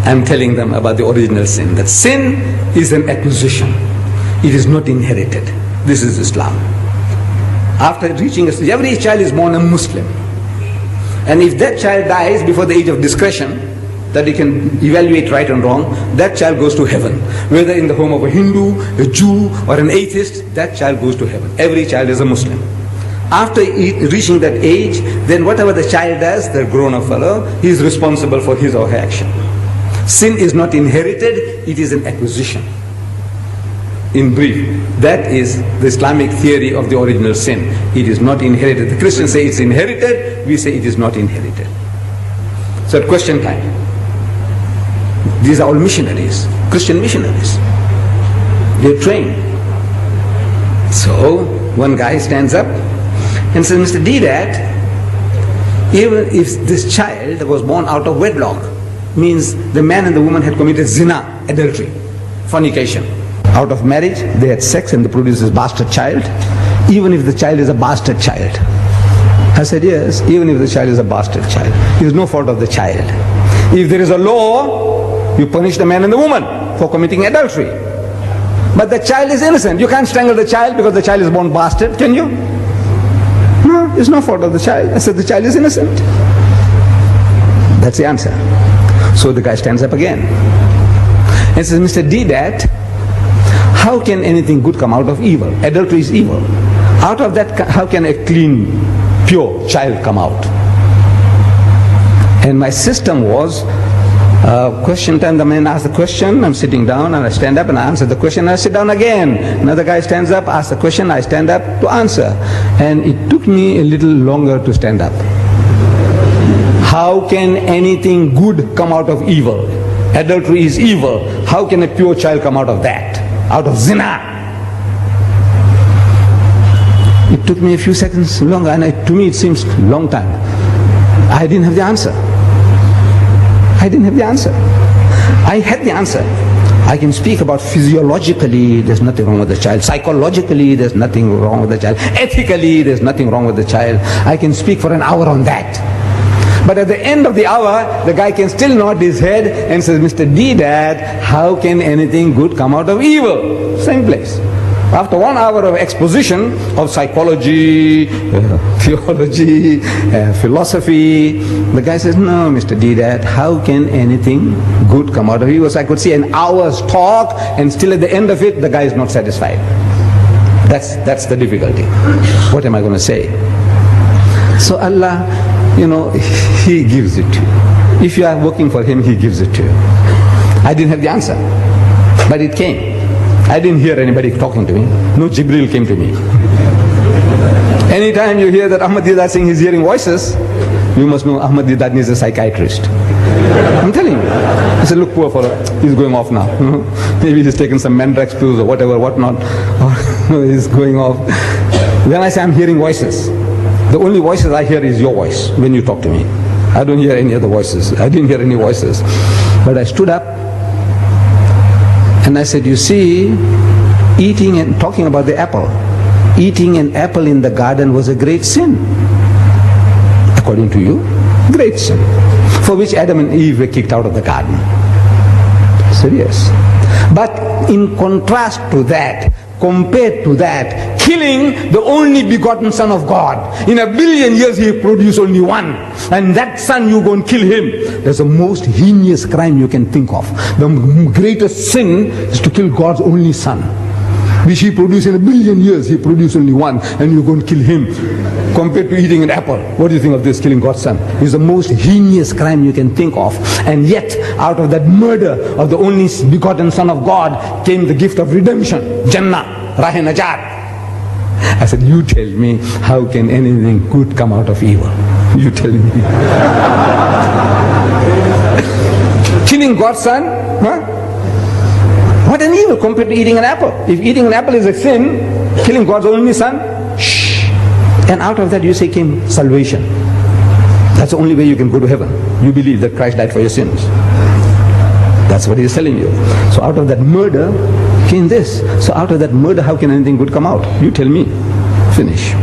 I'm telling them about the original sin. That sin is an acquisition. It is not inherited. This is Islam. After reaching a stage, every child is born a Muslim. And if that child dies before the age of discretion, that he can evaluate right and wrong, that child goes to heaven. Whether in the home of a Hindu, a Jew, or an atheist, that child goes to heaven. Every child is a Muslim. After reaching that age, then whatever the child does, the grown-up fellow, he is responsible for his or her action. Sin is not inherited, it is an acquisition. In brief, that is the Islamic theory of the original sin. It is not inherited. The Christians say it's inherited, we say it is not inherited. So at question time, these are all missionaries, Christian missionaries. They're trained. So one guy stands up and says, Mr. Deedat, even if this child was born out of wedlock, means the man and the woman had committed zina, adultery, fornication. Out of marriage, they had sex and they produced this bastard child, even if the child is a bastard child. I said, yes, even if the child is a bastard child. It is no fault of the child. If there is a law, you punish the man and the woman for committing adultery. But the child is innocent. You can't strangle the child because the child is born bastard, can you? No, it's no fault of the child. I said, the child is innocent. That's the answer. So the guy stands up again and says, Mr. Deedat, how can anything good come out of evil? Adultery is evil. Out of that, how can a clean, pure child come out? And my system was, question time, the man asks the question, I'm sitting down and I stand up and I answer the question and I sit down again. Another guy stands up, asks the question, I stand up to answer. And it took me a little longer to stand up. How can anything good come out of evil? Adultery is evil. How can a pure child come out of that? Out of zina? It took me a few seconds longer, and to me it seems a long time. I didn't have the answer. I didn't have the answer. I had the answer. I can speak about physiologically, there's nothing wrong with the child. Psychologically, there's nothing wrong with the child. Ethically, there's nothing wrong with the child. I can speak for an hour on that. But at the end of the hour, the guy can still nod his head and says, Mr. Deedat, how can anything good come out of evil? Same place. After 1 hour of exposition of psychology, theology, philosophy, the guy says, no, Mr. Deedat, how can anything good come out of evil? So I could see an hour's talk, and still at the end of it, the guy is not satisfied. That's the difficulty. What am I going to say? So Allah, He gives it to you. If you are working for Him, He gives it to you. I didn't have the answer, but it came. I didn't hear anybody talking to me. No Jibril came to me. Anytime you hear that Ahmad Deedat saying he's hearing voices, you must know Ahmad Deedat needs a psychiatrist. I'm telling you. I said, look, poor fellow, he's going off now. Maybe he's taken some Mandrax pills or whatever, whatnot. Or he's going off. Then I say, I'm hearing voices. The only voices I hear is your voice when you talk to me. I don't hear any other voices. I didn't hear any voices. But I stood up and I said, you see, eating and talking about the apple. Eating an apple in the garden was a great sin. According to you, great sin. For which Adam and Eve were kicked out of the garden. I said, yes. But in contrast to that, compared to that, killing the only begotten Son of God. In 1 billion years He produced only one. And that son, you go and kill him. That's the most heinous crime you can think of. The greatest sin is to kill God's only Son, which He produced in 1 billion years. He produced only one, and you go and kill him. Compared to eating an apple, what do you think of this, killing God's Son? It's the most heinous crime you can think of. And yet, out of that murder of the only begotten Son of God came the gift of redemption, Jannah, Rah Najat. I said, you tell me, how can anything good come out of evil? You tell me. Killing God's Son? Huh? What an evil compared to eating an apple. If eating an apple is a sin, killing God's only Son, shh. And out of that you say came salvation. That's the only way you can go to heaven. You believe that Christ died for your sins. That's what He's telling you. So out of that murder came this. So out of that murder, how can anything good come out? You tell me. Finish.